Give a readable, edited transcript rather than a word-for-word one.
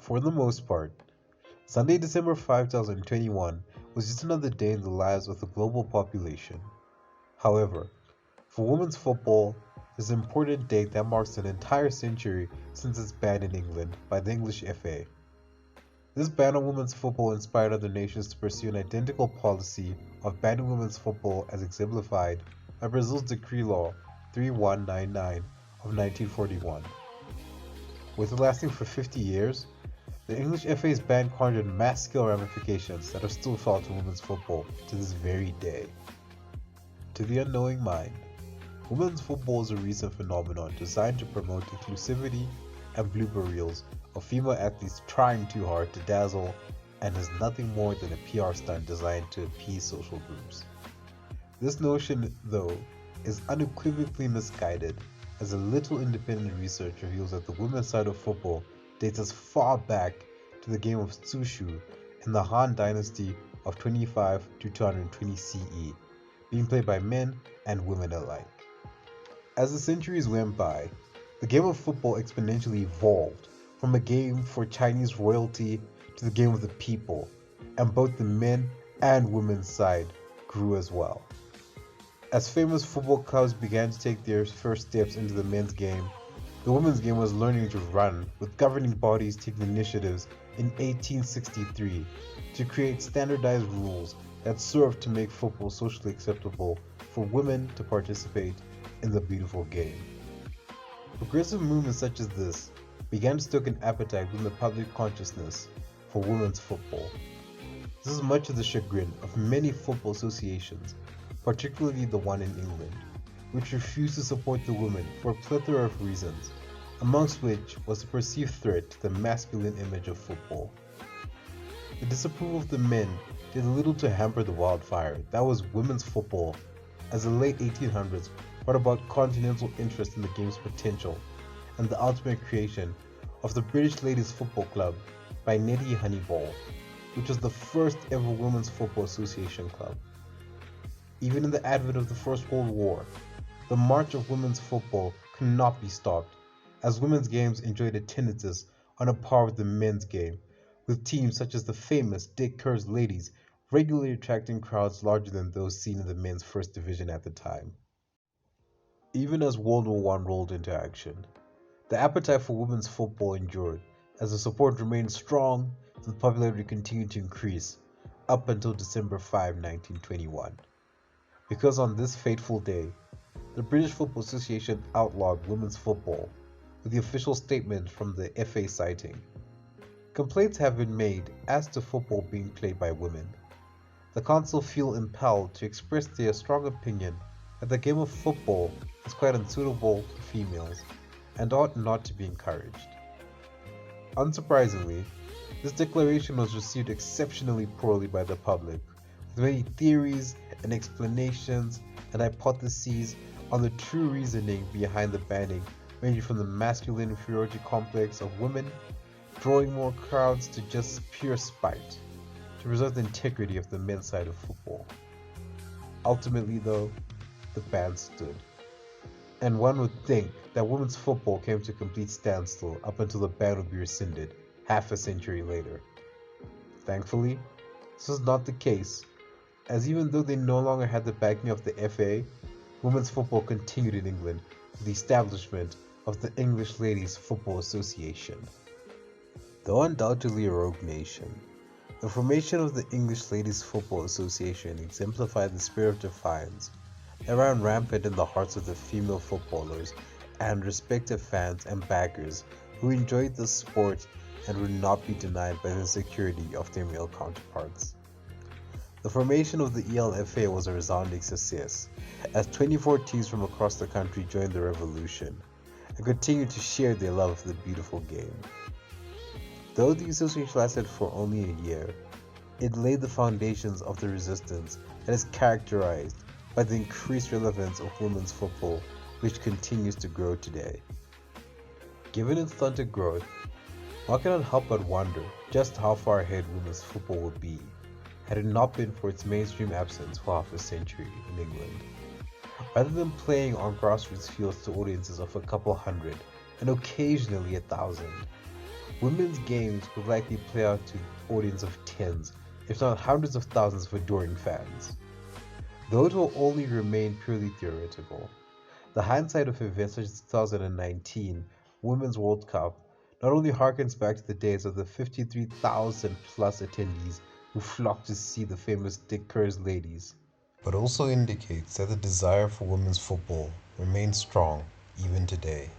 For the most part, Sunday, December 5, 2021 was just another day in the lives of the global population. However, for women's football, there's an important date that marks an entire century since its ban in England by the English FA. This ban on women's football inspired other nations to pursue an identical policy of banning women's football as exemplified by Brazil's Decree Law 3199 of 1941. With it lasting for 50 years, the English FA's ban conjured mass-scale ramifications that are still felt in women's football to this very day. To the unknowing mind, women's football is a recent phenomenon designed to promote inclusivity and blooper reels of female athletes trying too hard to dazzle and is nothing more than a PR stunt designed to appease social groups. This notion, though, is unequivocally misguided, as a little independent research reveals that the women's side of football dates as far back to the game of Tsushu in the Han Dynasty of 25 to 220 CE, being played by men and women alike. As the centuries went by, the game of football exponentially evolved from a game for Chinese royalty to the game of the people, and both the men and women's side grew as well. As famous football clubs began to take their first steps into the men's game, the women's game was learning to run, with governing bodies taking initiatives in 1863 to create standardized rules that served to make football socially acceptable for women to participate in the beautiful game. Progressive movements such as this began to stoke an appetite within the public consciousness for women's football. This is much to the chagrin of many football associations, particularly the one in England, which refused to support the women for a plethora of reasons, amongst which was the perceived threat to the masculine image of football. The disapproval of the men did little to hamper the wildfire that was women's football, as the late 1800s brought about continental interest in the game's potential and the ultimate creation of the British Ladies Football Club by Nettie Honeyball, which was the first ever women's football association club. Even in the advent of the First World War, the march of women's football could not be stopped, as women's games enjoyed attendances on a par with the men's game, with teams such as the famous Dick Kerr's Ladies regularly attracting crowds larger than those seen in the men's first division at the time. Even as World War I rolled into action, the appetite for women's football endured, as the support remained strong and the popularity continued to increase up until December 5, 1921. Because on this fateful day, the British Football Association outlawed women's football, with the official statement from the FA citing, "Complaints have been made as to football being played by women. The Council feel impelled to express their strong opinion that the game of football is quite unsuitable for females and ought not to be encouraged." Unsurprisingly, this declaration was received exceptionally poorly by the public, with many theories and explanations and hypotheses on the true reasoning behind the banning, ranging from the masculine inferiority complex of women, drawing more crowds, to just pure spite, to preserve the integrity of the men's side of football. Ultimately, though, the ban stood, and one would think that women's football came to a complete standstill up until the ban would be rescinded half a century later. Thankfully, this was not the case, as even though they no longer had the backing of the FA, women's football continued in England with the establishment of the English Ladies Football Association. Though undoubtedly a rogue nation, the formation of the English Ladies Football Association exemplified the spirit of defiance that ran rampant in the hearts of the female footballers and respective fans and backers who enjoyed the sport and would not be denied by the insecurity of their male counterparts. The formation of the ELFA was a resounding success, as 24 teams from across the country joined the revolution and continued to share their love of the beautiful game. Though the association lasted for only a year, it laid the foundations of the resistance that is characterized by the increased relevance of women's football, which continues to grow today. Given its stunted growth, one cannot help but wonder just how far ahead women's football would be had it not been for its mainstream absence for half a century in England. Rather than playing on grassroots fields to audiences of a couple hundred and occasionally 1,000, women's games would likely play out to an audience of tens, if not hundreds of thousands of adoring fans. Though it will only remain purely theoretical, the hindsight of events such as 2019 Women's World Cup not only harkens back to the days of the 53,000 plus attendees who flocked to see the famous Dick Kerr's ladies, but also indicates that the desire for women's football remains strong even today.